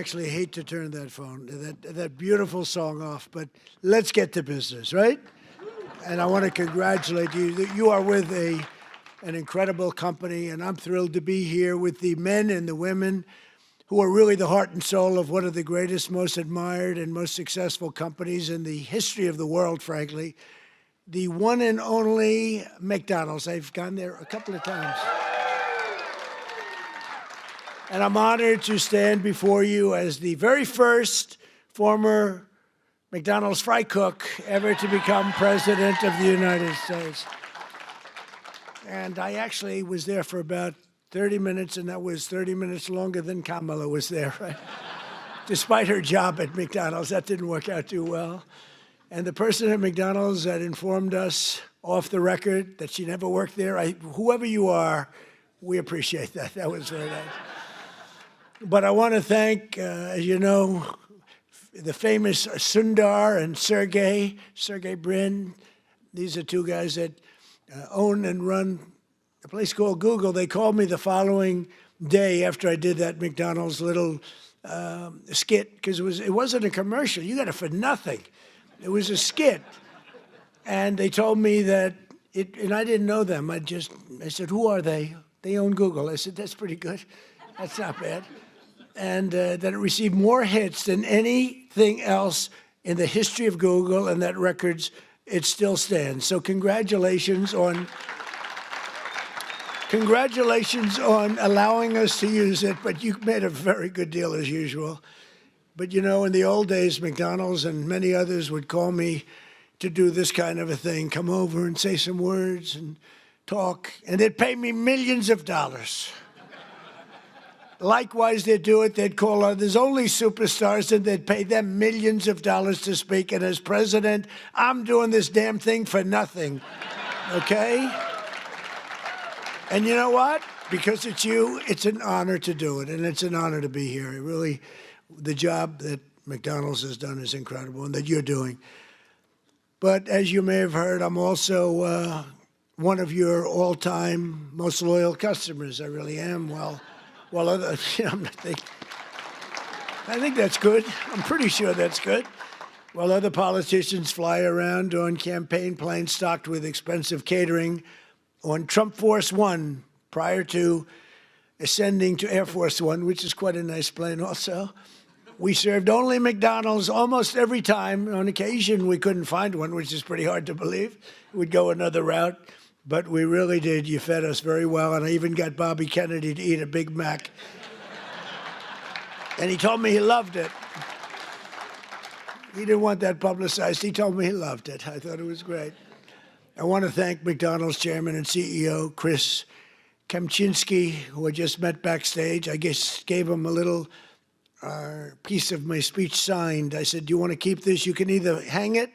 actually hate to turn that beautiful song off, but let's get to business, right? And I want to congratulate you. You are with an incredible company, and I'm thrilled to be here with the men and the women who are really the heart and soul of one of the greatest, most admired, and most successful companies in the history of the world, frankly, the one and only McDonald's. I've gone there a couple of times. And I'm honored to stand before you as the very first former McDonald's fry cook ever to become president of the United States. And I actually was there for about 30 minutes, and that was 30 minutes longer than Kamala was there, right? Despite her job at McDonald's, that didn't work out too well. And the person at McDonald's that informed us off the record that she never worked there, whoever you are, we appreciate that. That was very nice. But I want to thank, as you know, the famous Sundar and Sergey Brin. These are two guys that own and run a place called Google. They called me the following day after I did that McDonald's little skit, because it wasn't a commercial. You got it for nothing. It was a skit. And they told me that, and I didn't know them. I said, who are they? They own Google. I said, that's pretty good. That's not bad. And that it received more hits than anything else in the history of Google, and that records, it still stands. So congratulations on allowing us to use it, but you made a very good deal as usual. But you know, in the old days, McDonald's and many others would call me to do this kind of a thing, come over and say some words and talk, and they'd pay me millions of dollars. Likewise, they'd do it. They'd call others, only superstars, and they'd pay them millions of dollars to speak. And as president, I'm doing this damn thing for nothing, okay? And you know what? Because it's you, it's an honor to do it, and it's an honor to be here. Really, the job that McDonald's has done is incredible, and that you're doing. But as you may have heard, I'm also one of your all-time most loyal customers. I really am. Well, I think that's good. I'm pretty sure that's good. While other politicians fly around on campaign planes stocked with expensive catering on Trump Force One prior to ascending to Air Force One, which is quite a nice plane also, we served only McDonald's almost every time. On occasion, we couldn't find one, which is pretty hard to believe. We'd go another route. But we really did. You fed us very well, and I even got Bobby Kennedy to eat a Big Mac. And he told me he loved it. He didn't want that publicized. He told me he loved it. I thought it was great. I want to thank McDonald's chairman and CEO, Chris Kempczinski, who I just met backstage. I guess gave him a little piece of my speech signed. I said, do you want to keep this? You can either hang it,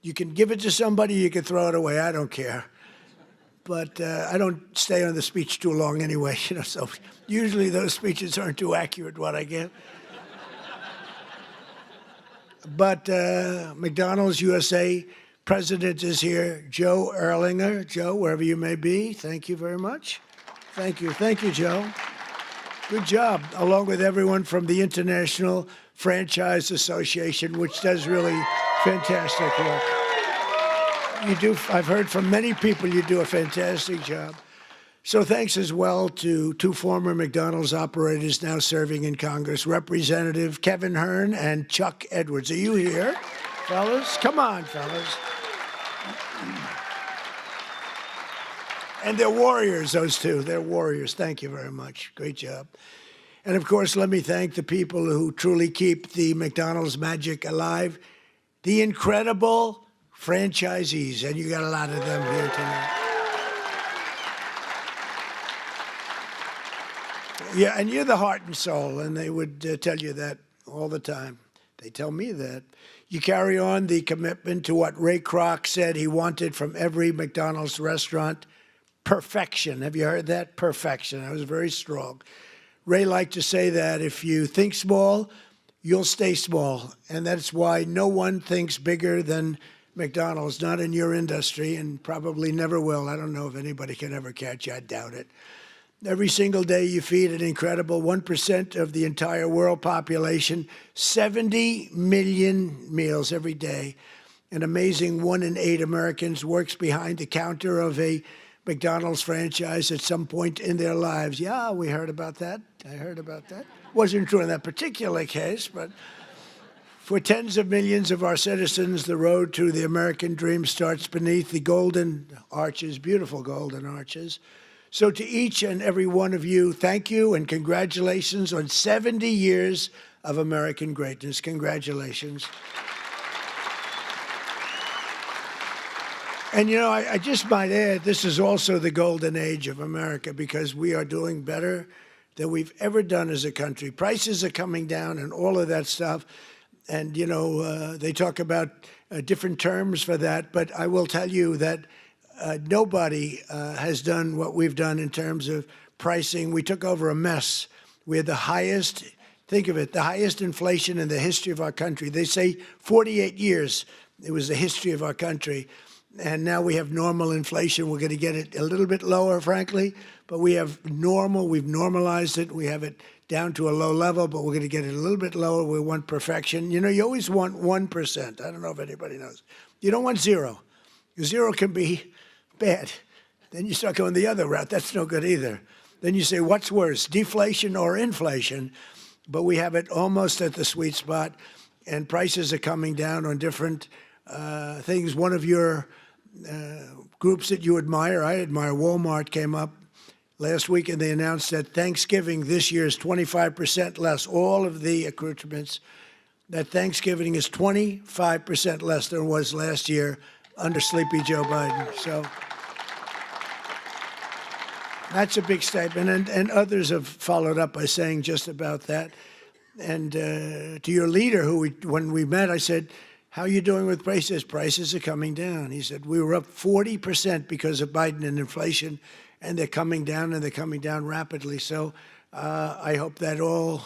you can give it to somebody, you can throw it away. I don't care. But I don't stay on the speech too long anyway, you know, so usually those speeches aren't too accurate, what I give. But McDonald's USA president is here, Joe Erlinger. Joe, wherever you may be, thank you very much. Thank you, Joe. Good job, along with everyone from the International Franchise Association, which does really fantastic work. You do. I've heard from many people you do a fantastic job. So thanks as well to two former McDonald's operators now serving in Congress, Representative Kevin Hern and Chuck Edwards. Are you here, fellas? Come on, fellas. And they're warriors, those two. They're warriors. Thank you very much. Great job. And of course, let me thank the people who truly keep the McDonald's magic alive, the incredible franchisees, and you got a lot of them here tonight. Yeah, and you're the heart and soul, and they would tell you that all the time. They tell me that. You carry on the commitment to what Ray Kroc said he wanted from every McDonald's restaurant, perfection. Have you heard that? Perfection. That was very strong. Ray liked to say that if you think small, you'll stay small, and that's why no one thinks bigger than McDonald's, not in your industry, and probably never will. I don't know if anybody can ever catch you. I doubt it. Every single day you feed an incredible 1% of the entire world population, 70 million meals every day. An amazing 1 in 8 Americans works behind the counter of a McDonald's franchise at some point in their lives. Yeah, we heard about that. I heard about that. Wasn't true in that particular case, but for tens of millions of our citizens, the road to the American dream starts beneath the golden arches, beautiful golden arches. So to each and every one of you, thank you and congratulations on 70 years of American greatness. Congratulations. And, you know, I just might add, this is also the golden age of America because we are doing better than we've ever done as a country. Prices are coming down and all of that stuff. And, you know, they talk about different terms for that. But I will tell you that nobody has done what we've done in terms of pricing. We took over a mess. We had the highest, think of it, the highest inflation in the history of our country. They say 48 years it was the history of our country. And now we have normal inflation. We're going to get it a little bit lower, frankly, but we have normal. We've normalized it. We have it down to a low level, but we're going to get it a little bit lower. We want perfection. You know, you always want 1%. I don't know if anybody knows. You don't want 0. 0 can be bad. Then you start going the other route. That's no good either. Then you say, what's worse, deflation or inflation? But we have it almost at the sweet spot, and prices are coming down on different things. One of your groups that you admire, I admire, Walmart, came up last week and they announced that Thanksgiving this year is 25% less, all of the accoutrements, that Thanksgiving is 25% less than it was last year under Sleepy Joe Biden. So that's a big statement. And others have followed up by saying just about that. And to your leader, when we met, I said, how are you doing with prices? Prices are coming down. He said, we were up 40% because of Biden and inflation, and they're coming down, and they're coming down rapidly. So I hope that all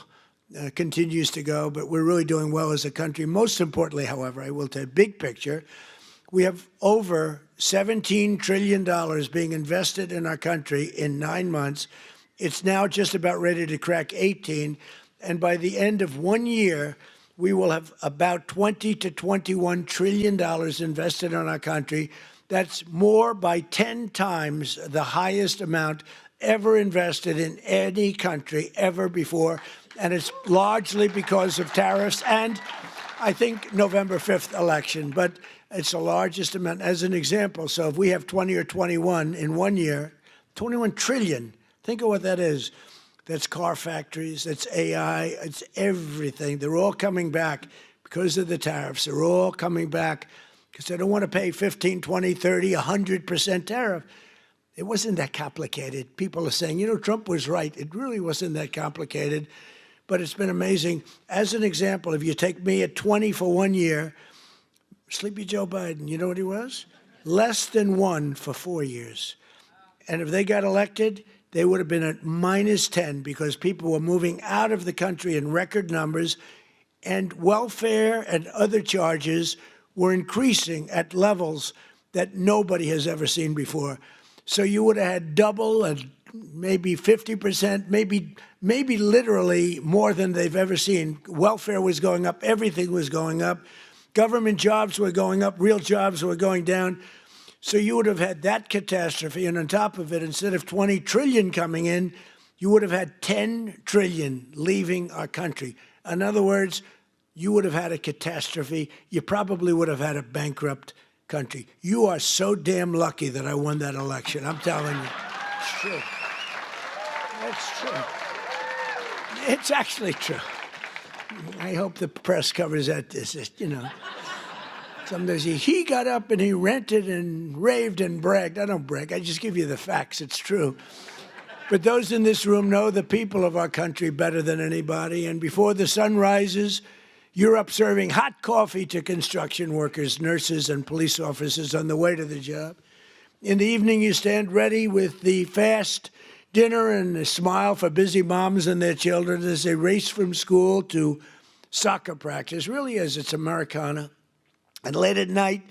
continues to go, but we're really doing well as a country. Most importantly, however, I will tell you, big picture, we have over $17 trillion being invested in our country in 9 months. It's now just about ready to crack 18, and by the end of 1 year, we will have about $20 to $21 trillion invested in our country. That's more by 10 times the highest amount ever invested in any country ever before. And it's largely because of tariffs and, I think, November 5th election. But it's the largest amount. As an example, so if we have 20 or 21 in 1 year, 21 trillion, think of what that is. That's car factories, that's AI, it's everything. They're all coming back because of the tariffs. They're all coming back because they don't want to pay 15, 20, 30, 100% tariff. It wasn't that complicated. People are saying, you know, Trump was right. It really wasn't that complicated, but it's been amazing. As an example, if you take me at 20 for 1 year, Sleepy Joe Biden, you know what he was? Less than 1 for 4 years. And if they got elected, they would have been at -10 because people were moving out of the country in record numbers, and welfare and other charges were increasing at levels that nobody has ever seen before. So you would have had double and maybe 50%, maybe literally more than they've ever seen. Welfare was going up. Everything was going up. Government jobs were going up. Real jobs were going down. So you would have had that catastrophe, and on top of it, instead of 20 trillion coming in, you would have had 10 trillion leaving our country. In other words, you would have had a catastrophe. You probably would have had a bankrupt country. You are so damn lucky that I won that election. I'm telling you. It's true. It's true. It's actually true. I hope the press covers that. You know. Sometimes he got up and he ranted and raved and bragged. I don't brag. I just give you the facts. It's true. But those in this room know the people of our country better than anybody. And before the sun rises, you're up serving hot coffee to construction workers, nurses, and police officers on the way to the job. In the evening, you stand ready with the fast dinner and a smile for busy moms and their children as they race from school to soccer practice. Really is. It's Americana. And late at night,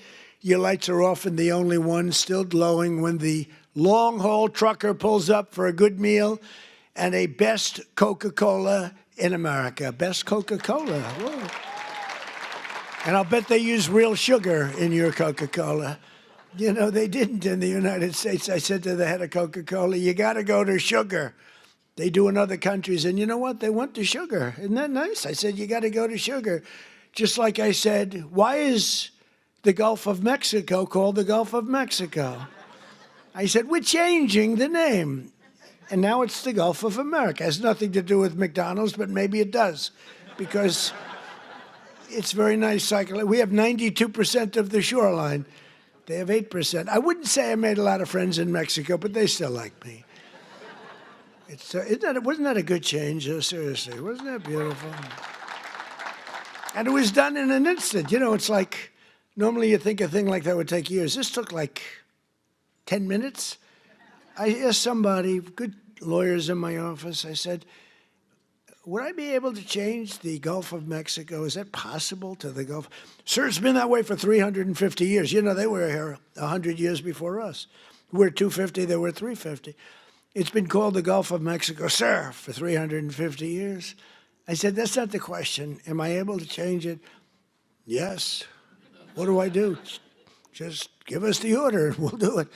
your lights are often the only ones still glowing when the long-haul trucker pulls up for a good meal and a best Coca-Cola in America. Best Coca-Cola. Whoa. And I'll bet they use real sugar in your Coca-Cola. You know, they didn't in the United States. I said to the head of Coca-Cola, you got to go to sugar. They do in other countries. And you know what? They went to sugar. Isn't that nice? I said, you got to go to sugar. Just like I said, why is the Gulf of Mexico called the Gulf of Mexico? I said, we're changing the name. And now it's the Gulf of America. It has nothing to do with McDonald's, but maybe it does. Because it's very nice cycle. We have 92% of the shoreline. They have 8%. I wouldn't say I made a lot of friends in Mexico, but they still like me. Wasn't that a good change? Seriously, wasn't that beautiful? And it was done in an instant. You know, it's like, normally you think a thing like that would take years. This took like 10 minutes. I asked somebody, good lawyers in my office, I said, would I be able to change the Gulf of Mexico? Is that possible to the Gulf? Sir, it's been that way for 350 years. You know, they were here 100 years before us. We're 250, they were 350. It's been called the Gulf of Mexico, sir, for 350 years. I said, that's not the question. Am I able to change it? Yes. What do I do? Just give us the order and we'll do it.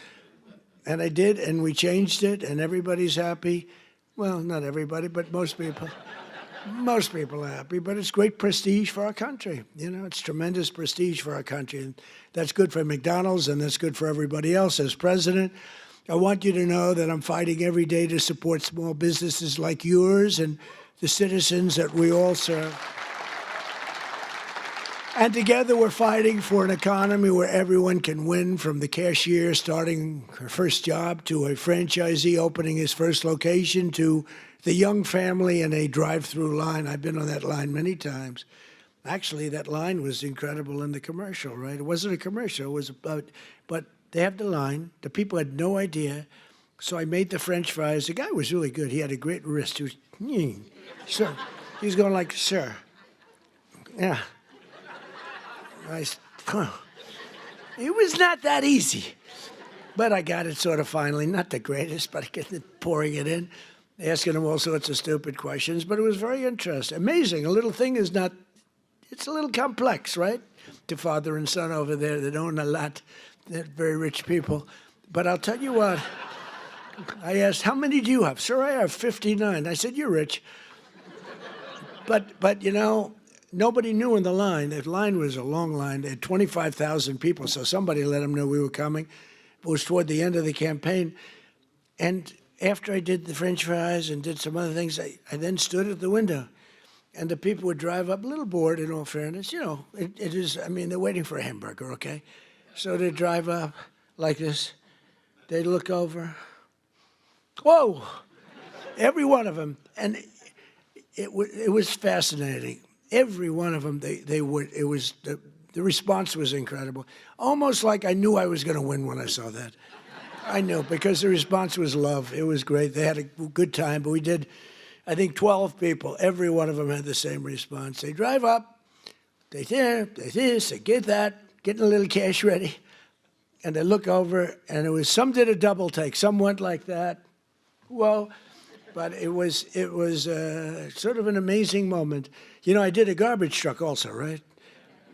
And I did, and we changed it, and everybody's happy. Well, not everybody, but most people. Most people are happy, but it's great prestige for our country. You know, it's tremendous prestige for our country. And that's good for McDonald's, and that's good for everybody else. As president, I want you to know that I'm fighting every day to support small businesses like yours and the citizens that we all serve. And together we're fighting for an economy where everyone can win, from the cashier starting her first job to a franchisee opening his first location to the young family in a drive-through line. I've been on that line many times. Actually, that line was incredible in the commercial, right? It wasn't a commercial, it was about, but they have the line. The people had no idea. So I made the French fries. The guy was really good. He had a great wrist. He was, sir. He was going like, sir. Yeah. It was not that easy, but I got it sort of finally. Not the greatest, but I get it, pouring it in, asking him all sorts of stupid questions, but it was very interesting. Amazing. A little thing is not, it's a little complex, right? To father and son over there that own a lot. They're very rich people. But I'll tell you what, I asked, how many do you have? Sir, I have 59. I said, you're rich. But you know, nobody knew in the line. The line was a long line. They had 25,000 people, so somebody let them know we were coming. It was toward the end of the campaign. And after I did the French fries and did some other things, I then stood at the window. And the people would drive up, a little bored in all fairness. You know, it is, I mean, they're waiting for a hamburger, okay? So they'd drive up like this. They'd look over. Whoa! Every one of them. And it was fascinating. Every one of them, they would, it was, the response was incredible. Almost like I knew I was going to win when I saw that. I knew, because the response was love. It was great. They had a good time, but we did, I think, 12 people. Every one of them had the same response. They drive up, they this, they get that, getting a little cash ready, and they look over, and it was, some did a double take. Some went like that. Whoa. But it was sort of an amazing moment. You know, I did a garbage truck also, right?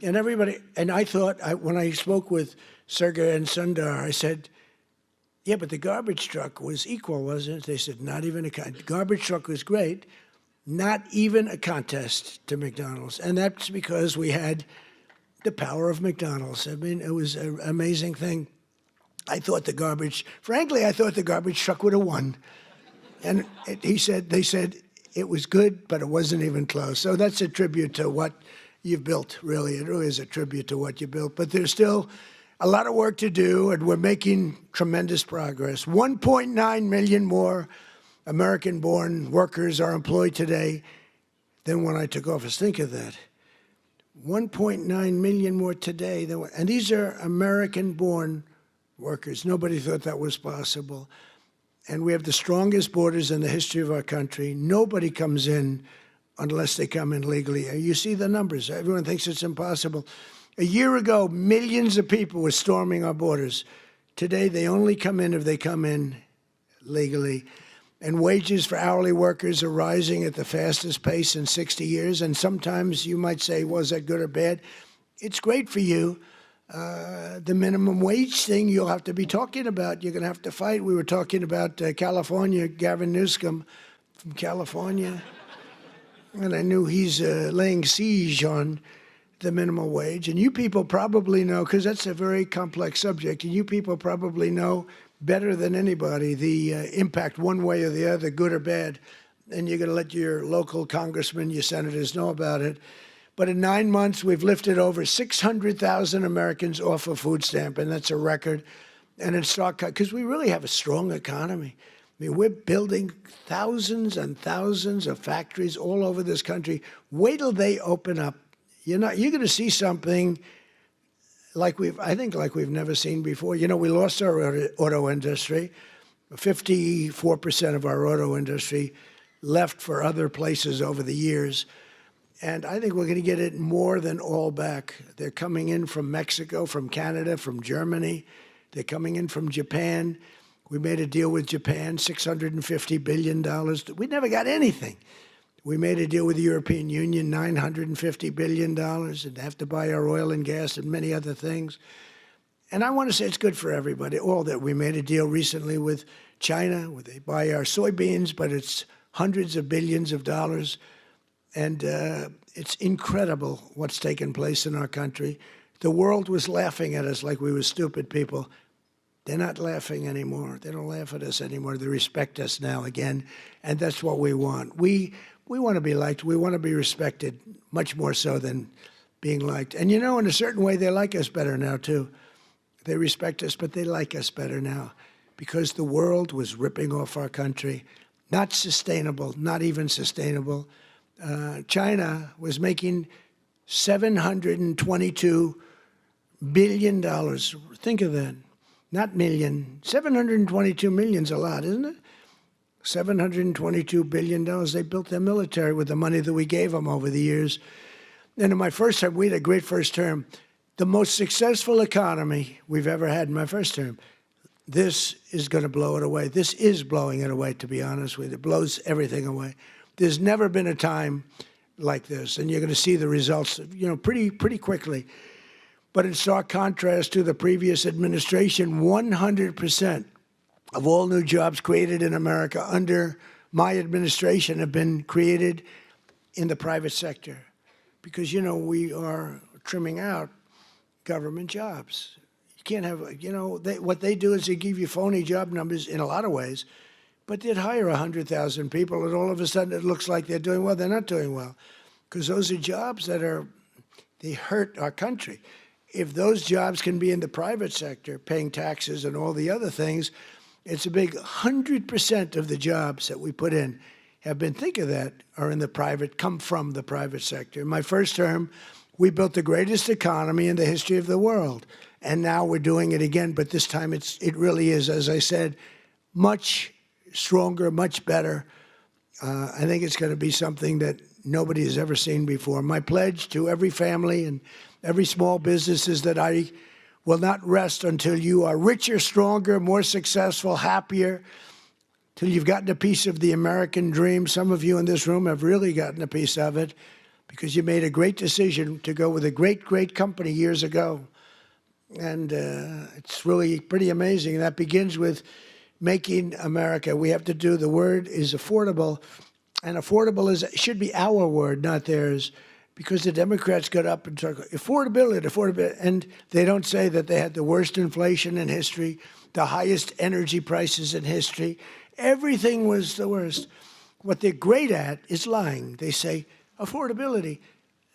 And everybody, and I thought, when I spoke with Sergey and Sundar, I said, yeah, but the garbage truck was equal, wasn't it? They said, not even a contest. Garbage truck was great, not even a contest to McDonald's. And that's because we had the power of McDonald's. I mean, it was an amazing thing. I thought the garbage, frankly, I thought the garbage truck would have won. And they said it was good, but it wasn't even close. So that's a tribute to what you've built, really. It really is a tribute to what you built. But there's still a lot of work to do, and we're making tremendous progress. 1.9 million more American-born workers are employed today than when I took office. Think of that. 1.9 million more today than, and these are American-born workers. Nobody thought that was possible. And we have the strongest borders in the history of our country. Nobody comes in unless they come in legally. You see the numbers. Everyone thinks it's impossible. A year ago, millions of people were storming our borders. Today, they only come in if they come in legally. And wages for hourly workers are rising at the fastest pace in 60 years. And sometimes you might say, was that good or bad? It's great for you. The minimum wage thing you'll have to be talking about. You're going to have to fight. We were talking about California, Gavin Newsom from California. And I knew he's laying siege on the minimum wage. And you people probably know, because that's a very complex subject, and you people probably know better than anybody the impact one way or the other, good or bad. And you're going to let your local congressmen, your senators know about it. But in 9 months, we've lifted over 600,000 Americans off a food stamp, and that's a record. And it's because we really have a strong economy. I mean, we're building thousands and thousands of factories all over this country. Wait till they open up. You're going to see something like I think we've never seen before. You know, we lost our auto industry. 54% of our auto industry left for other places over the years. And I think we're going to get it more than all back. They're coming in from Mexico, from Canada, from Germany. They're coming in from Japan. We made a deal with Japan, $650 billion. We never got anything. We made a deal with the European Union, $950 billion, and they have to buy our oil and gas and many other things. And I want to say it's good for everybody, all that. We made a deal recently with China, where they buy our soybeans, but it's hundreds of billions of dollars. And it's incredible what's taken place in our country. The world was laughing at us like we were stupid people. They're not laughing anymore. They don't laugh at us anymore. They respect us now again, and that's what we want. We want to be liked. We want to be respected, much more so than being liked. And you know, in a certain way, they like us better now, too. They respect us, but they like us better now because the world was ripping off our country. Not sustainable, not even sustainable. China was making $722 billion. Think of that. Not million. 722 million's a lot, isn't it? $722 billion. They built their military with the money that we gave them over the years. And in my first term, we had a great first term. The most successful economy we've ever had in my first term. This is going to blow it away. This is blowing it away, to be honest with you. It blows everything away. There's never been a time like this, and you're going to see the results, you know, pretty quickly. But in stark contrast to the previous administration, 100% of all new jobs created in America under my administration have been created in the private sector. Because, you know, we are trimming out government jobs. You can't have, you know, what they do is they give you phony job numbers in a lot of ways, but they'd hire 100,000 people, and all of a sudden it looks like they're doing well. They're not doing well, because those are jobs that they hurt our country. If those jobs can be in the private sector, paying taxes and all the other things, it's a big 100% of the jobs that we put in have been, think of that, are in the private, come from the private sector. In my first term, we built the greatest economy in the history of the world. And now we're doing it again, but this time it really is, as I said, much stronger, much better. I think it's going to be something that nobody has ever seen before. My pledge to every family and every small business is that I will not rest until you are richer, stronger, more successful, happier, till you've gotten a piece of the American dream. Some of you in this room have really gotten a piece of it because you made a great decision to go with a great, great company years ago. And it's really pretty amazing. And that begins with making America. We have to do, the word is affordable. And affordable should be our word, not theirs, because the Democrats got up and talked affordability, and they don't say that they had the worst inflation in history, the highest energy prices in history. Everything was the worst. What they're great at is lying. They say affordability.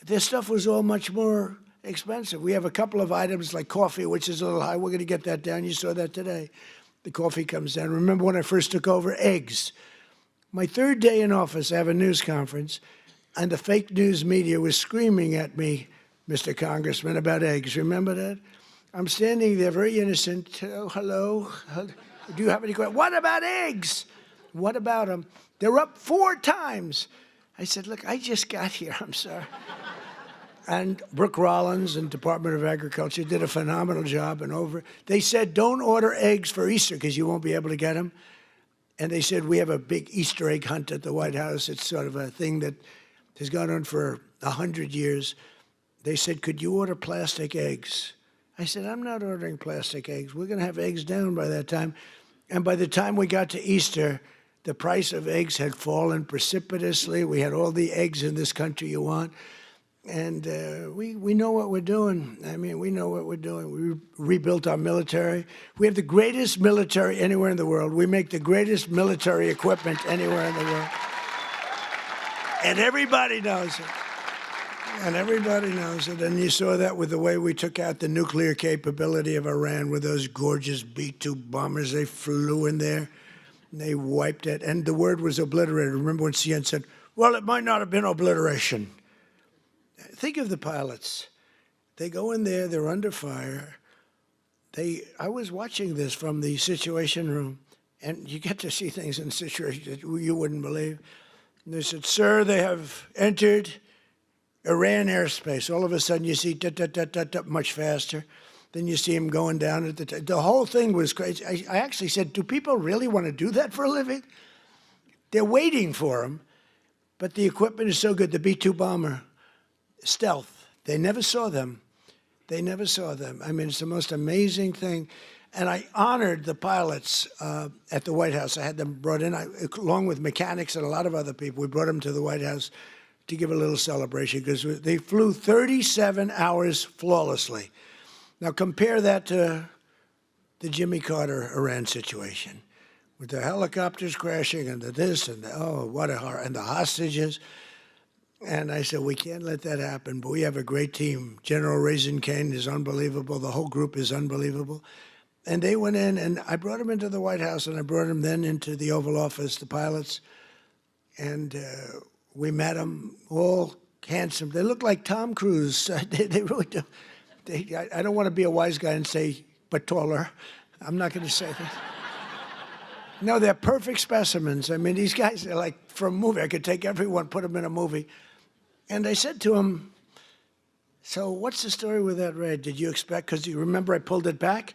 Their stuff was all much more expensive. We have a couple of items like coffee, which is a little high. We're going to get that down. You saw that today. The coffee comes down. Remember when I first took over? Eggs. My third day in office, I have a news conference, and the fake news media was screaming at me, Mr. Congressman, about eggs. Remember that? I'm standing there very innocent. Oh, hello. Do you have any questions? What about eggs? What about them? They're up 4 times. I said, look, I just got here. I'm sorry. And Brooke Rollins and Department of Agriculture did a phenomenal job. And they said, don't order eggs for Easter because you won't be able to get them. And they said, we have a big Easter egg hunt at the White House. It's sort of a thing that has gone on for 100 years. They said, could you order plastic eggs? I said, I'm not ordering plastic eggs. We're going to have eggs down by that time. And by the time we got to Easter, the price of eggs had fallen precipitously. We had all the eggs in this country you want. And we know what we're doing. I mean, we know what we're doing. We rebuilt our military. We have the greatest military anywhere in the world. We make the greatest military equipment anywhere in the world. And everybody knows it. And everybody knows it. And you saw that with the way we took out the nuclear capability of Iran with those gorgeous B-2 bombers. They flew in there, and they wiped it. And the word was obliterated. Remember when CNN said, well, it might not have been obliteration. Think of the pilots. They go in there, they're under fire. I was watching this from the Situation Room, and you get to see things in situations that you wouldn't believe. And they said, sir, they have entered Iran airspace. All of a sudden you see much faster. Then you see them going down at the whole thing was crazy. I actually said, do people really want to do that for a living? They're waiting for them, but the equipment is so good. The B-2 bomber, stealth. They never saw them. They never saw them. I mean, it's the most amazing thing. And I honored the pilots at the White House. I had them brought in, along with mechanics and a lot of other people. We brought them to the White House to give a little celebration because they flew 37 hours flawlessly. Now compare that to the Jimmy Carter Iran situation with the helicopters crashing and the this and the, oh, what a horror, and the hostages. And I said, we can't let that happen, but we have a great team. General Raisin Kane is unbelievable. The whole group is unbelievable. And they went in, and I brought them into the White House, and I brought them then into the Oval Office, the pilots. And we met them, all handsome. They look like Tom Cruise. They really do. I don't want to be a wise guy and say, but taller. I'm not going to say that. No, they're perfect specimens. I mean, these guys are like from a movie. I could take everyone, put them in a movie. And I said to him, so what's the story with that raid? Did you expect, because you remember I pulled it back?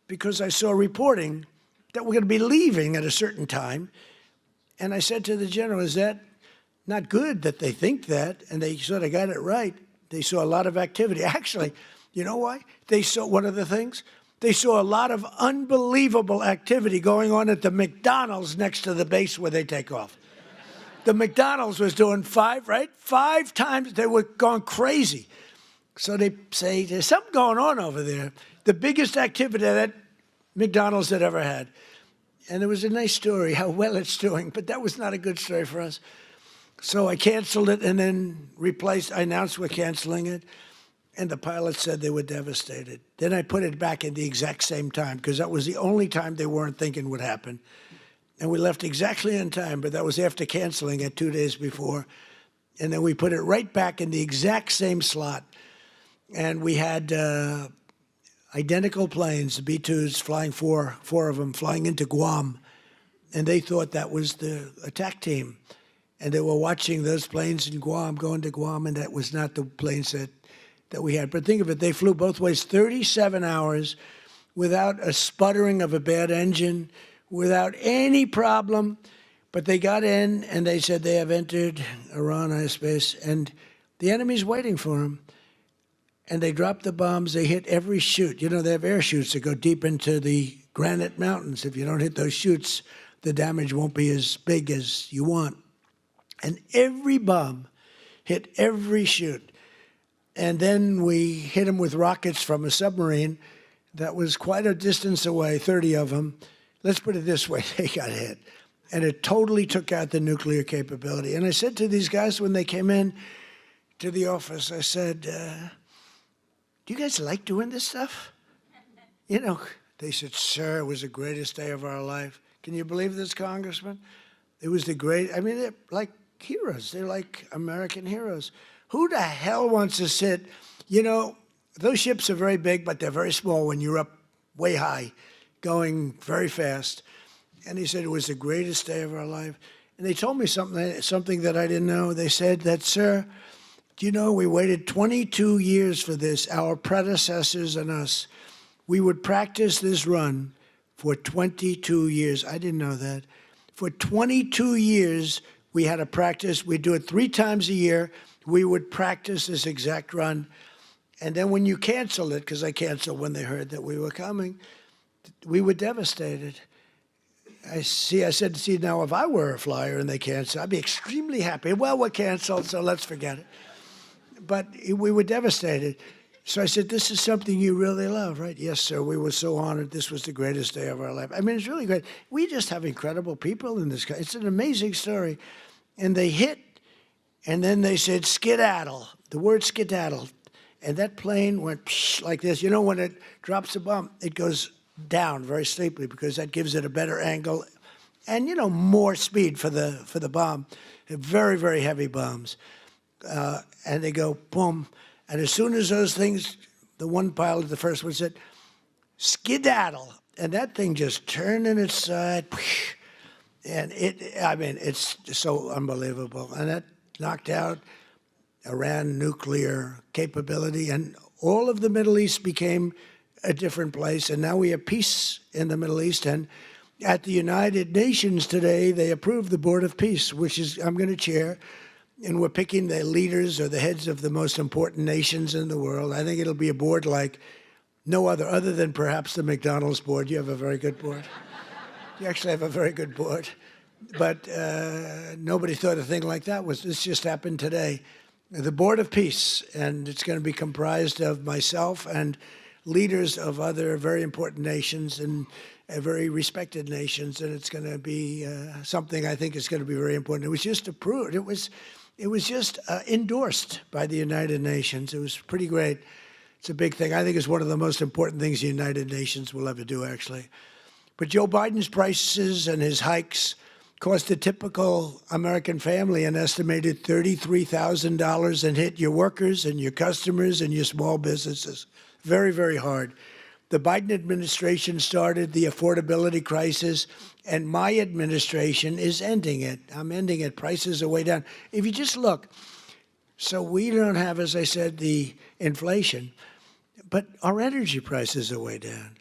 Because I saw reporting that we're going to be leaving at a certain time. And I said to the general, is that not good that they think that? And they sort of got it right. They saw a lot of activity. Actually, you know why? They saw one of the things. They saw a lot of unbelievable activity going on at the McDonald's next to the base where they take off. The McDonald's was doing 5 times. They were going crazy. So they say, there's something going on over there. The biggest activity that McDonald's had ever had. And it was a nice story, how well it's doing, but that was not a good story for us. So I canceled it and then I announced we're canceling it. And the pilots said they were devastated. Then I put it back in the exact same time because that was the only time they weren't thinking would happen. And we left exactly on time, but that was after canceling it 2 days before. And then we put it right back in the exact same slot. And we had identical planes, the B-2s flying, four of them flying into Guam. And they thought that was the attack team. And they were watching those planes in Guam, going to Guam, and that was not the planes that we had. But think of it, they flew both ways 37 hours without a sputtering of a bad engine, without any problem. But they got in and they said they have entered Iran airspace and the enemy's waiting for them. And they dropped the bombs. They hit every chute. You know, they have air chutes that go deep into the granite mountains. If you don't hit those chutes, the damage won't be as big as you want. And every bomb hit every chute. And then we hit them with rockets from a submarine that was quite a distance away, 30 of them. Let's put it this way, they got hit. And it totally took out the nuclear capability. And I said to these guys when they came in to the office, I said, do you guys like doing this stuff? You know, they said, sir, it was the greatest day of our life. Can you believe this, Congressman? It was the great, I mean, they're like heroes. They're like American heroes. Who the hell wants to sit, you know, those ships are very big, but they're very small when you're up way high, going very fast. And he said it was the greatest day of our life. And they told me something that I didn't know. They said that, sir, Do you know we waited 22 years for this, our predecessors and us. We would practice this run for 22 years. I didn't know that. For 22 years, we had to practice. We'd do it 3 times a year. We would practice this exact run. And then when you canceled it, because I canceled when they heard that we were coming, we were devastated. I said, see, now if I were a flyer and they canceled, I'd be extremely happy. Well, we're canceled, so let's forget it. But we were devastated. So I said, this is something you really love, right? Yes, sir. We were so honored. This was the greatest day of our life. I mean, it's really great. We just have incredible people in this country. It's an amazing story. And they hit, and then they said, skedaddle, the word skedaddle. And that plane went psh, like this. You know, when it drops a bomb, it goes down very steeply because that gives it a better angle and, you know, more speed for the bomb. Very, very heavy bombs. And they go boom. And as soon as those things, the one pilot, the first one said, skedaddle. And that thing just turned in its side. And it's so unbelievable. And that knocked out Iran nuclear capability. And all of the Middle East became a different place. And now we have peace in the Middle East. And at the United Nations today, they approved the Board of Peace, which is I'm going to chair. And we're picking the leaders or the heads of the most important nations in the world. I think it'll be a board like no other than perhaps the McDonald's board. You have a very good board. You actually have a very good board. But nobody thought a thing like that this just happened today. The Board of Peace, and it's going to be comprised of myself and leaders of other very important nations and very respected nations, and it's going to be something I think is going to be very important. It was just approved. It was just endorsed by the United Nations. It was pretty great. It's a big thing. I think it's one of the most important things the United Nations will ever do, actually. But Joe Biden's prices and his hikes cost a typical American family an estimated $33,000 and hit your workers and your customers and your small businesses. Very, very hard. The Biden administration started the affordability crisis, and my administration is ending it. I'm ending it. Prices are way down. If you just look, so we don't have, as I said, the inflation, but our energy prices are way down.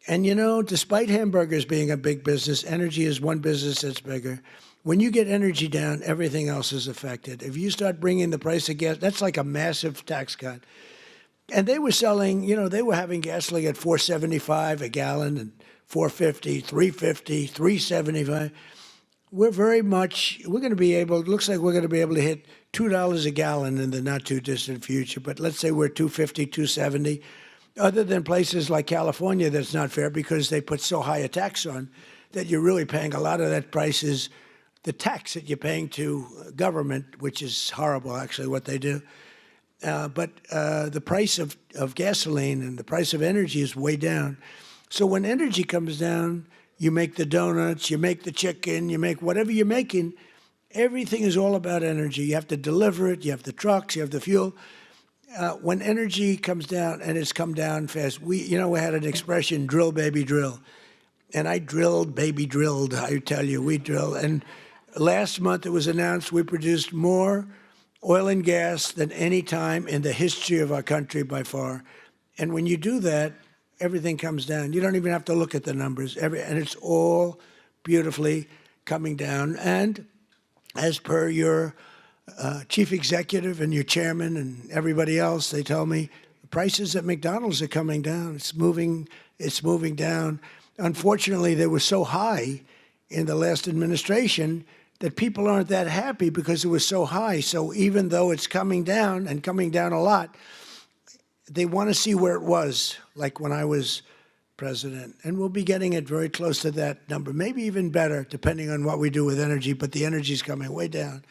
And, you know, despite hamburgers being a big business, energy is one business that's bigger. When you get energy down, everything else is affected. If you start bringing the price of gas, that's like a massive tax cut. And they were selling, you know, they were having gasoline at $4.75 a gallon and $4.50, $3.50, $3.75. We're going to be able, it looks like we're going to be able to hit $2 a gallon in the not too distant future. But let's say we're $2.50, $2.70. Other than places like California, that's not fair because they put so high a tax on that you're really paying a lot of that price is the tax that you're paying to government, which is horrible, actually, what they do. But the price of gasoline and the price of energy is way down. So when energy comes down, you make the donuts, you make the chicken, you make whatever you're making. Everything is all about energy. You have to deliver it. You have the trucks. You have the fuel. When energy comes down, and it's come down fast, we had an expression, drill, baby, drill. And I drilled, baby, drilled. I tell you, we drilled. And last month it was announced we produced more oil and gas than any time in the history of our country by far. And when you do that, everything comes down. You don't even have to look at the numbers. And it's all beautifully coming down. And as per your chief executive and your chairman and everybody else, they tell me the prices at McDonald's are coming down. It's moving down. Unfortunately, they were so high in the last administration that people aren't that happy because it was so high. So even though it's coming down and coming down a lot, they want to see where it was, like when I was president. And we'll be getting it very close to that number, maybe even better, depending on what we do with energy, but the energy's coming way down.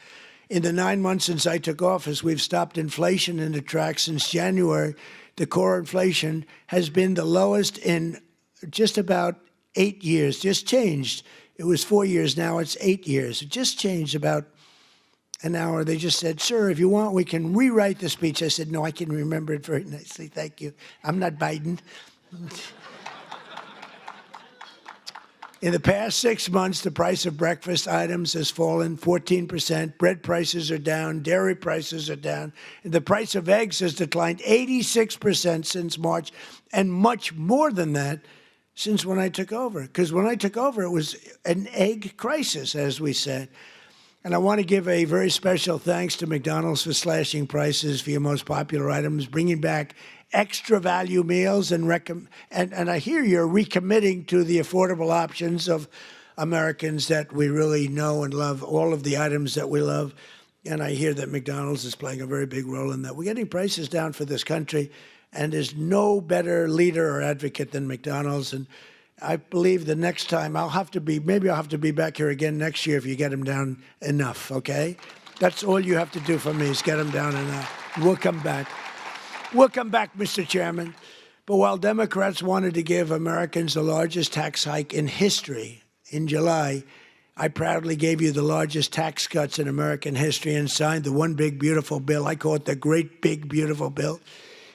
In the 9 months since I took office, we've stopped inflation in the tracks. Since January, the core inflation has been the lowest in just about 8 years, just changed. It was 4 years, now it's 8 years. It just changed about an hour. They just said, sir, if you want, we can rewrite the speech. I said, no, I can remember it very nicely. Thank you. I'm not Biden. In the past 6 months, the price of breakfast items has fallen 14%. Bread prices are down. Dairy prices are down. And the price of eggs has declined 86% since March, and much more than that since when I took over. Because when I took over, it was an egg crisis, as we said. And I want to give a very special thanks to McDonald's for slashing prices for your most popular items, bringing back extra value meals, and I hear you're recommitting to the affordable options of Americans that we really know and love, all of the items that we love. And I hear that McDonald's is playing a very big role in that. We're getting prices down for this country, and there's no better leader or advocate than McDonald's. And I believe the next time maybe I'll have to be back here again next year if you get them down enough, okay? That's all you have to do for me is get them down enough. We'll come back. We'll come back, Mr. Chairman. But while Democrats wanted to give Americans the largest tax hike in history in July, I proudly gave you the largest tax cuts in American history and signed the one big beautiful bill, I call it the great big beautiful bill,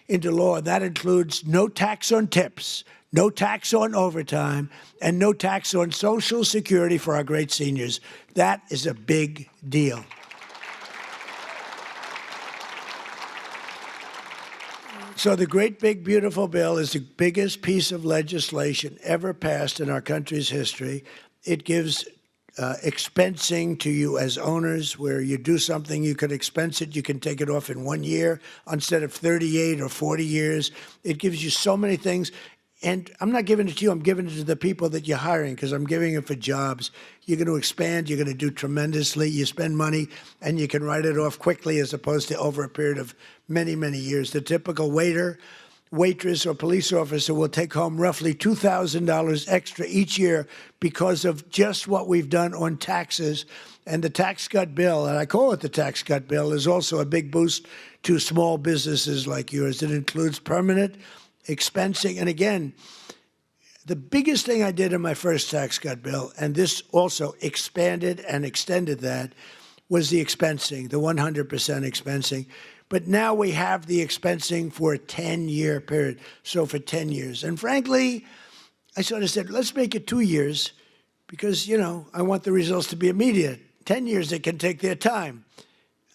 into law. That includes no tax on tips, no tax on overtime, and no tax on Social Security for our great seniors. That is a big deal. So the great big beautiful bill is the biggest piece of legislation ever passed in our country's history. It gives expensing to you as owners, where you do something, you could expense it, you can take it off in 1 year instead of 38 or 40 years. It gives you so many things. And I'm not giving it to you, I'm giving it to the people that you're hiring, because I'm giving it for jobs. You're going to expand, you're going to do tremendously. You spend money, and you can write it off quickly as opposed to over a period of many, many years. The typical waiter, waitress, or police officer will take home roughly $2,000 extra each year because of just what we've done on taxes. And the tax cut bill, and I call it the tax cut bill, is also a big boost to small businesses like yours. It includes permanent expensing. And again, the biggest thing I did in my first tax cut bill, and this also expanded and extended that, was the expensing, the 100% expensing. But now we have the expensing for a 10-year period, so for 10 years. And frankly, I sort of said, let's make it 2 years because, you know, I want the results to be immediate. 10 years, they can take their time.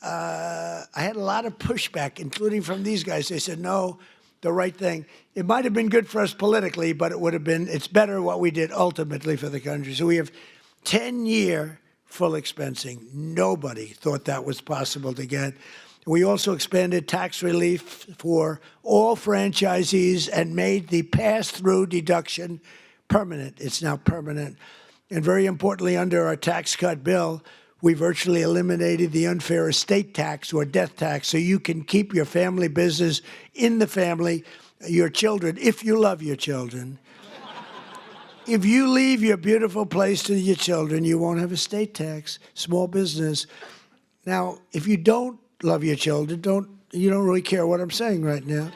I had a lot of pushback, including from these guys. They said, no, the right thing. It might have been good for us politically, but it's better what we did ultimately for the country. So we have 10-year full expensing. Nobody thought that was possible to get. We also expanded tax relief for all franchisees and made the pass-through deduction permanent. It's now permanent. And very importantly, under our tax cut bill, we virtually eliminated the unfair estate tax or death tax, so you can keep your family business in the family, your children, if you love your children. If you leave your beautiful place to your children, you won't have estate tax, small business. Now, if you don't love your children, you don't really care what I'm saying right now.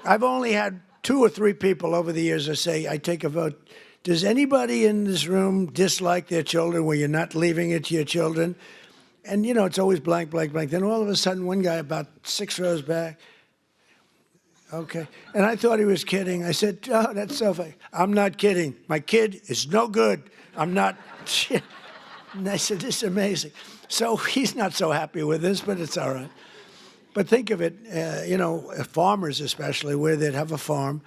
I've only had 2 or 3 people over the years that say, I take a vote. Does anybody in this room dislike their children where you're not leaving it to your children? And, you know, it's always blank, blank, blank. Then all of a sudden, one guy about 6 rows back, okay. And I thought he was kidding. I said, oh, that's so funny. I'm not kidding. My kid is no good. I'm not. And I said, this is amazing. So he's not so happy with this, but it's all right. But think of it, you know, farmers especially, where they'd have a farm,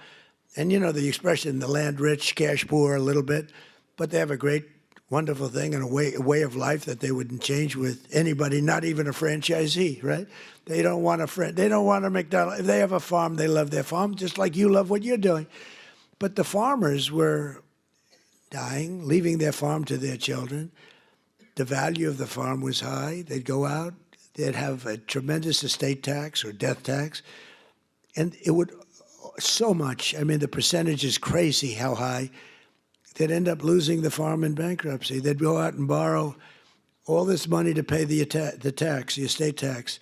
and you know the expression, the land rich, cash poor a little bit, but they have a great, wonderful thing and a way of life that they wouldn't change with anybody, not even a franchisee, right? They don't want a McDonald. If they have a farm, they love their farm, just like you love what you're doing. But the farmers were dying, leaving their farm to their children. The value of the farm was high. They'd go out, they'd have a tremendous estate tax or death tax, and it would so much. I mean, the percentage is crazy how high. They'd end up losing the farm in bankruptcy. They'd go out and borrow all this money to pay the tax, the estate tax.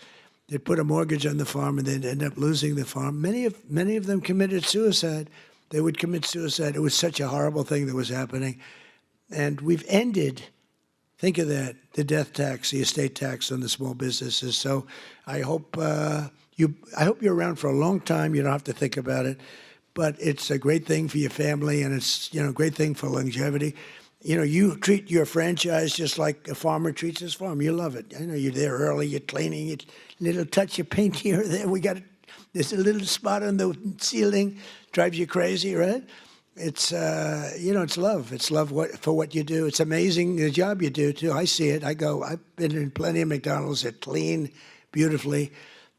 They'd put a mortgage on the farm, and they'd end up losing the farm. Many of them committed suicide. They would commit suicide. It was such a horrible thing that was happening. And we've ended, think of that, the death tax, the estate tax on the small businesses. So I hope you're around for a long time. You don't have to think about it. but it's a great thing for your family, and it's, a great thing for longevity. You treat your franchise just like a farmer treats his farm. You love it. You're there early, you're cleaning it, little touch of paint here or there. There's a little spot on the ceiling, drives you crazy, right? It's, it's love. It's love for what you do. It's amazing the job you do, too. I see it. I've been in plenty of McDonald's that clean beautifully.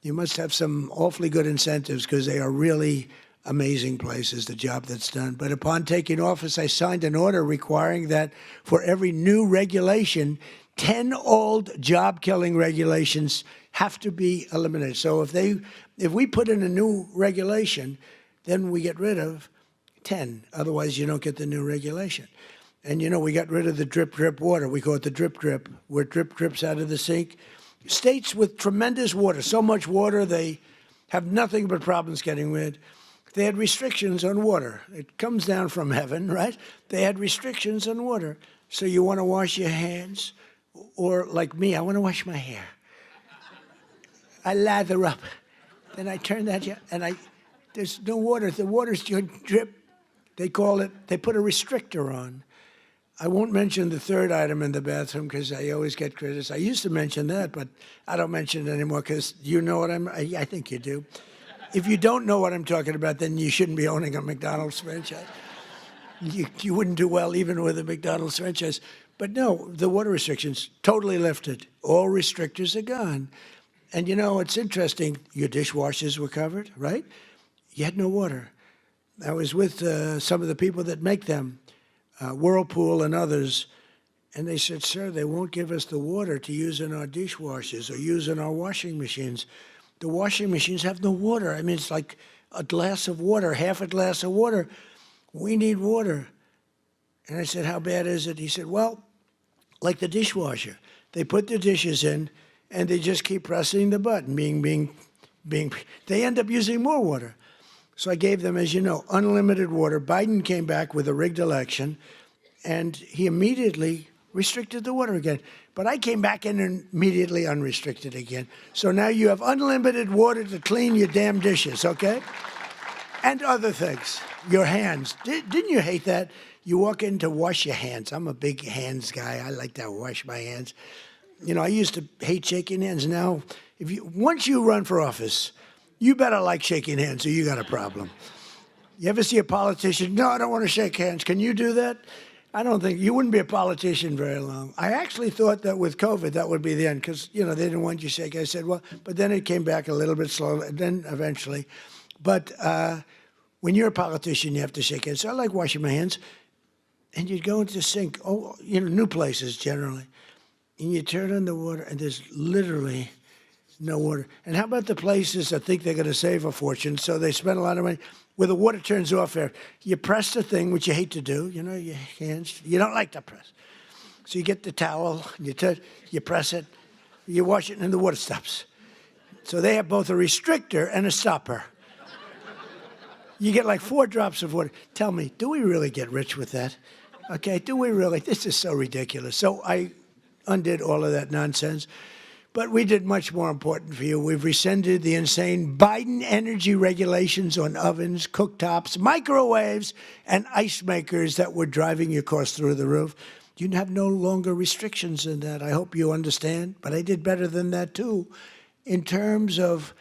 You must have some awfully good incentives because they are really amazing places, the job that's done. But upon taking office, I signed an order requiring that for every new regulation, 10 old job-killing regulations have to be eliminated. So if we put in a new regulation, then we get rid of 10. Otherwise, you don't get the new regulation. And, we got rid of the drip, drip water. We call it the drip, drip, where drip drips out of the sink. States with tremendous water, so much water, they have nothing but problems getting rid. They had restrictions on water. It comes down from heaven, right? They had restrictions on water. So you want to wash your hands, or like me, I want to wash my hair. I lather up. Then I turn that, and there's no water. The water's drip. They put a restrictor on. I won't mention the third item in the bathroom because I always get criticized. I used to mention that, but I don't mention it anymore because you know what I think you do. If you don't know what I'm talking about, then you shouldn't be owning a McDonald's franchise. You wouldn't do well even with a McDonald's franchise. But no, the water restrictions totally lifted. All restrictors are gone. And it's interesting. Your dishwashers were covered, right? You had no water. I was with some of the people that make them, Whirlpool and others, and they said, sir, they won't give us the water to use in our dishwashers or use in our washing machines. The washing machines have no water. I mean, it's like a glass of water, half a glass of water. We need water. And I said, how bad is it? He said, well, like the dishwasher. They put the dishes in, and they just keep pressing the button, they end up using more water. So I gave them, as you know, unlimited water. Biden came back with a rigged election, and he immediately restricted the water again. But I came back in and immediately unrestricted again. So now you have unlimited water to clean your damn dishes, okay? And other things. Your hands. Didn't you hate that? You walk in to wash your hands. I'm a big hands guy. I like to wash my hands. I used to hate shaking hands. Now, once you run for office, you better like shaking hands or you got a problem. You ever see a politician? No, I don't want to shake hands. Can you do that? I don't think you wouldn't be a politician very long. I actually thought that with COVID, that would be the end because, they didn't want you to shake. I said, well, but then it came back a little bit slowly, then eventually. But when you're a politician, you have to shake hands. So I like washing my hands. And you'd go into the sink, new places generally, and you turn on the water, and there's literally no water. And how about the places that think they're going to save a fortune, so they spend a lot of money, where the water turns off there. You press the thing, which you hate to do, your hands, you don't like to press. So you get the towel, you press it, you wash it, and the water stops. So they have both a restrictor and a stopper. You get like 4 drops of water. Tell me, do we really get rich with that? Okay, do we really? This is so ridiculous. So I undid all of that nonsense. But we did much more important for you. We've rescinded the insane Biden energy regulations on ovens, cooktops, microwaves, and ice makers that were driving your costs through the roof. You have no longer restrictions in that. I hope you understand. But I did better than that, too. In terms of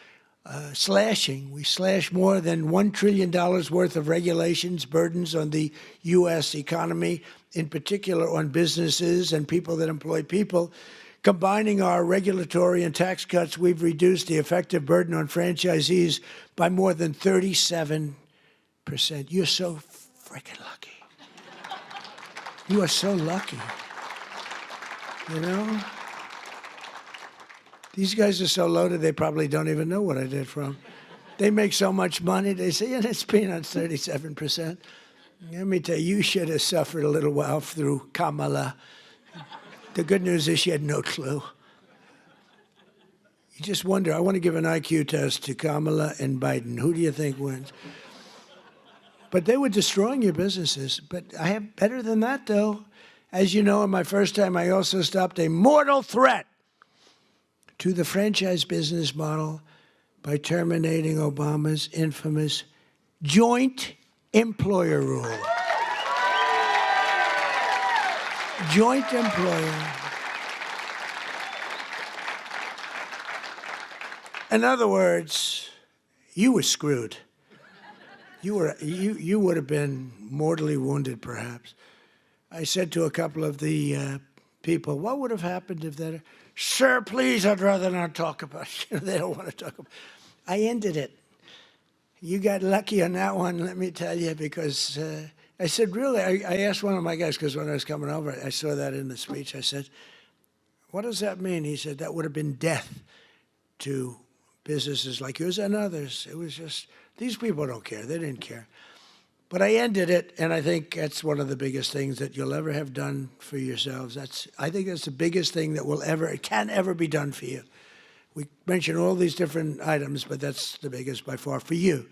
slashing, we slashed more than $1 trillion worth of regulations, burdens on the U.S. economy, in particular on businesses and people that employ people. Combining our regulatory and tax cuts, we've reduced the effective burden on franchisees by more than 37%. You're so freaking lucky. You are so lucky. These guys are so loaded, they probably don't even know what I did for them. They make so much money, they say, it's peanuts, 37%. Let me tell you, you should have suffered a little while through Kamala. The good news is she had no clue. You just wonder, I want to give an IQ test to Kamala and Biden. Who do you think wins? But they were destroying your businesses. But I have better than that, though. As you know, in my first time, I also stopped a mortal threat to the franchise business model by terminating Obama's infamous joint employer rule. Joint employer. In other words, you were screwed. You would have been mortally wounded, perhaps. I said to a couple of the people, what would have happened if that? Sir, please, I'd rather not talk about it. They don't want to talk about it. I ended it. You got lucky on that one, let me tell you, because I said, really, I asked one of my guys, because when I was coming over, I saw that in the speech. I said, what does that mean? He said, that would have been death to businesses like yours and others. It was just, these people don't care. They didn't care. But I ended it, and I think that's one of the biggest things that you'll ever have done for yourselves. I think that's the biggest thing that can ever be done for you. We mentioned all these different items, but that's the biggest by far for you.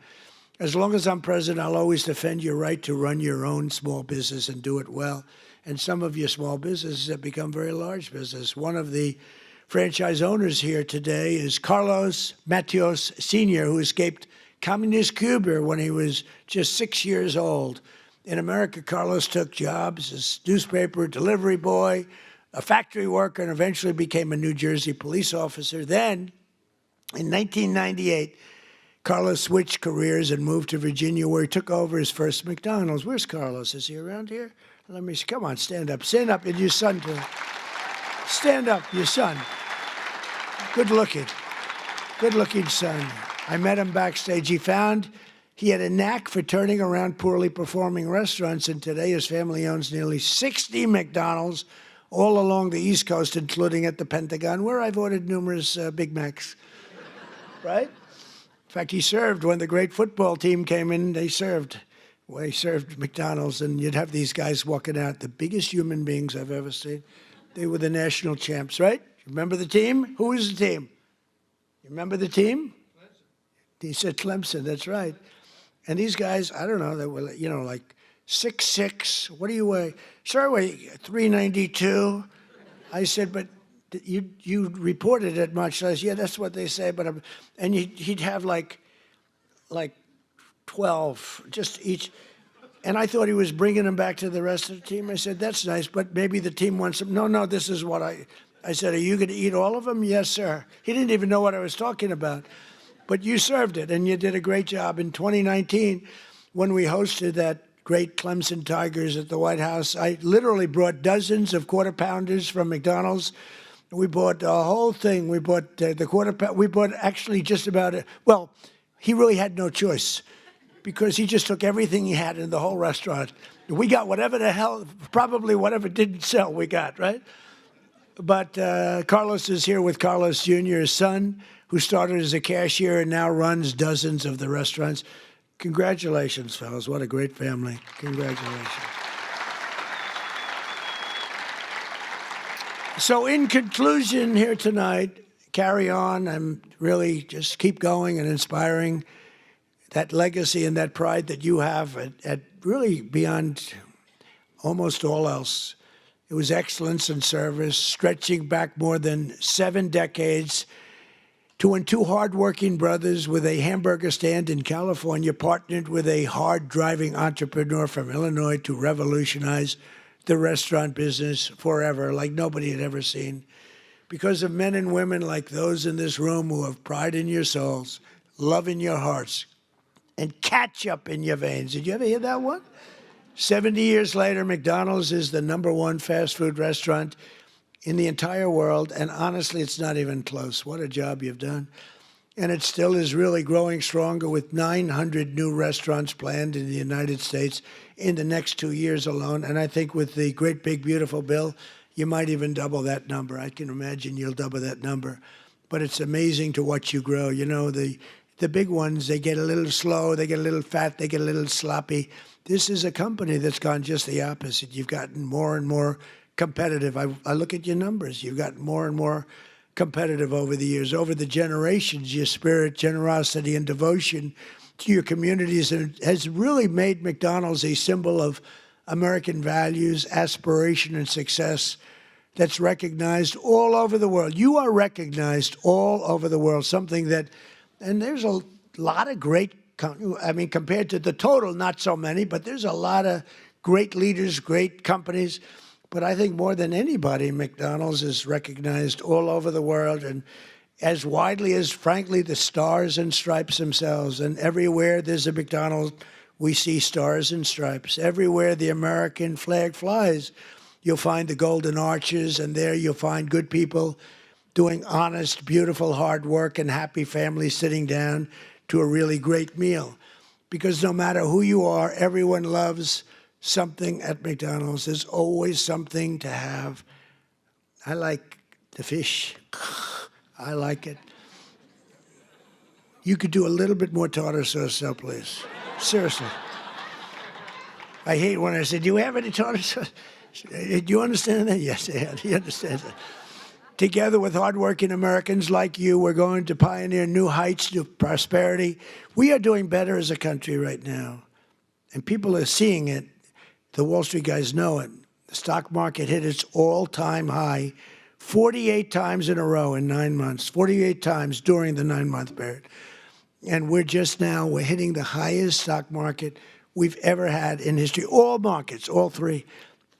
As long as I'm president, I'll always defend your right to run your own small business and do it well. And some of your small businesses have become very large business. One of the franchise owners here today is Carlos Matios Sr., who escaped communist Cuba when he was just 6 years old. In America, Carlos took jobs as newspaper delivery boy, a factory worker, and eventually became a New Jersey police officer. Then, in 1998, Carlos switched careers and moved to Virginia, where he took over his first McDonald's. Where's Carlos? Is he around here? Let me see. Come on, stand up. Stand up, and your son too. Stand up, your son. Good looking son. I met him backstage. He had a knack for turning around poorly performing restaurants, and today his family owns nearly 60 McDonald's all along the East Coast, including at the Pentagon, where I've ordered numerous Big Macs, right? In fact, he served when the great football team came in. They served McDonald's, and you'd have these guys walking out, the biggest human beings I've ever seen. They were the national champs, right? Remember the team? Who was the team? You remember the team? He said Clemson, that's right. And these guys, I don't know, they were, like 6'6". What do you weigh? Sir, I weigh 392. I said, but you reported it much. I said, yeah, that's what they say. But and he'd have like 12, just each. And I thought he was bringing them back to the rest of the team. I said, that's nice, but maybe the team wants them. No, this is what I said, are you going to eat all of them? Yes, sir. He didn't even know what I was talking about. But you served it, and you did a great job. In 2019, when we hosted that great Clemson Tigers at the White House, I literally brought dozens of quarter pounders from McDonald's. We bought the whole thing. We bought the quarter pound. We bought actually just about it. Well, he really had no choice because he just took everything he had in the whole restaurant. We got whatever the hell, probably whatever didn't sell, we got, right? But Carlos is here with Carlos Jr., his son, who started as a cashier and now runs dozens of the restaurants. Congratulations, fellas. What a great family. Congratulations. So in conclusion here tonight, carry on. I'm really just keep going and inspiring that legacy and that pride that you have at really beyond almost all else. It was excellence and service, stretching back more than 7 decades to when 2 hardworking brothers with a hamburger stand in California partnered with a hard-driving entrepreneur from Illinois to revolutionize the restaurant business forever, like nobody had ever seen. Because of men and women like those in this room who have pride in your souls, love in your hearts, and ketchup in your veins. Did you ever hear that one? 70 years later, McDonald's is the #1 fast food restaurant in the entire world, and honestly, it's not even close. What a job you've done. And it still is really growing stronger with 900 new restaurants planned in the United States in the next 2 years alone. And I think with the great big beautiful bill, you might even double that number. I can imagine you'll double that number. But it's amazing to watch you grow. You know, the big ones, they get a little slow, they get a little fat, they get a little sloppy. This is a company that's gone just the opposite. You've gotten more and more competitive. I look at your numbers. You've gotten more and more competitive over the years, over the generations. Your spirit, generosity, and devotion to your communities has really made McDonald's a symbol of American values, aspiration, and success that's recognized all over the world. You are recognized all over the world, something that, and there's a lot of great I mean, compared to the total, not so many, but there's a lot of great leaders, great companies. But I think more than anybody, McDonald's is recognized all over the world and as widely as, frankly, the stars and stripes themselves. And everywhere there's a McDonald's, we see stars and stripes. Everywhere the American flag flies, you'll find the golden arches, and there you'll find good people doing honest, beautiful, hard work, and happy families sitting down to a really great meal. Because no matter who you are, everyone loves something at McDonald's. There's always something to have. I like the fish. I like it. You could do a little bit more tartar sauce, though, please. Seriously. I hate when I say, do you have any tartar sauce? Do you understand that? Yes, he understands that. Together with hardworking Americans like you, we're going to pioneer new heights of prosperity. We are doing better as a country right now, and people are seeing it. The Wall Street guys know it. The stock market hit its all-time high 48 times in a row in 9 months, 48 times during the 9-month period. And we're hitting the highest stock market we've ever had in history. All markets, all three,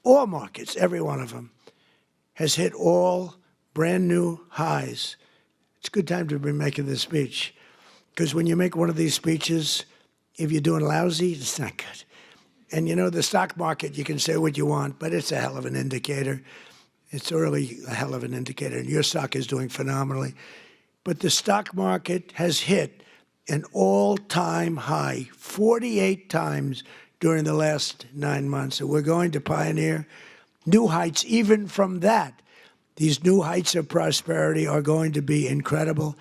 all markets, every one of them, has hit all brand new highs. It's a good time to be making this speech, because when you make one of these speeches, if you're doing lousy, it's not good. And you know, the stock market, you can say what you want, but it's a hell of an indicator. It's really a hell of an indicator, and your stock is doing phenomenally. But the stock market has hit an all-time high 48 times during the last 9 months. So we're going to pioneer new heights even from that. These new heights of prosperity are going to be incredible.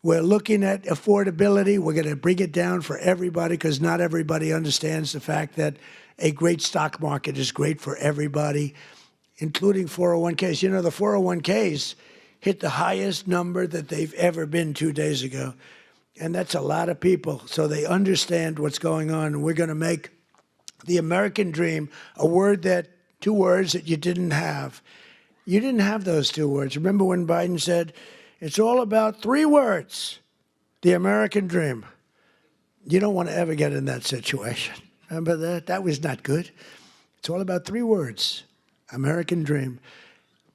We're looking at affordability. We're going to bring it down for everybody, because not everybody understands the fact that a great stock market is great for everybody, including 401ks. You know, the 401ks hit the highest number that they've ever been 2 days ago. And that's a lot of people. So they understand what's going on. And we're going to make the American dream two words that you didn't have. You didn't have those 2 words. Remember when Biden said, it's all about 3 words, the American dream. You don't want to ever get in that situation. Remember that? That was not good. It's all about 3 words, American dream.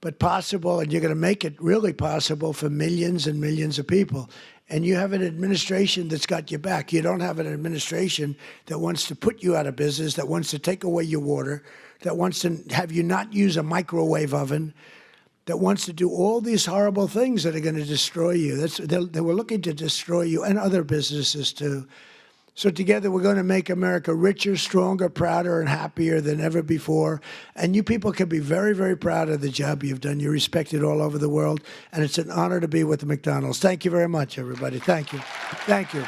But possible, and you're going to make it really possible for millions and millions of people. And you have an administration that's got your back. You don't have an administration that wants to put you out of business, that wants to take away your water, that wants to have you not use a microwave oven, that wants to do all these horrible things that are going to destroy you. They were looking to destroy you and other businesses too. So together we're going to make America richer, stronger, prouder, and happier than ever before. And you people can be very, very proud of the job you've done. You're respected all over the world, and it's an honor to be with the McDonald's. Thank you very much, everybody. Thank you. Thank you.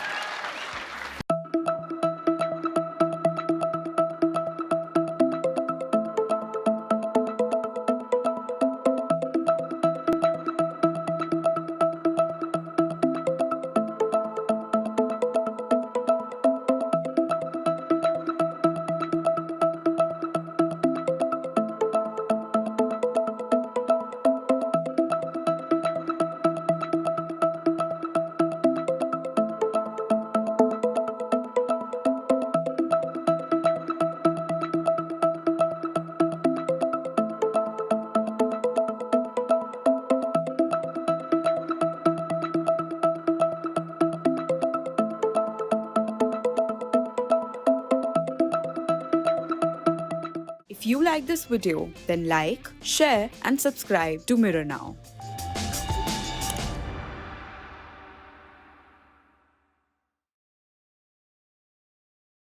If you like this video, then like, share and subscribe to Mirror Now.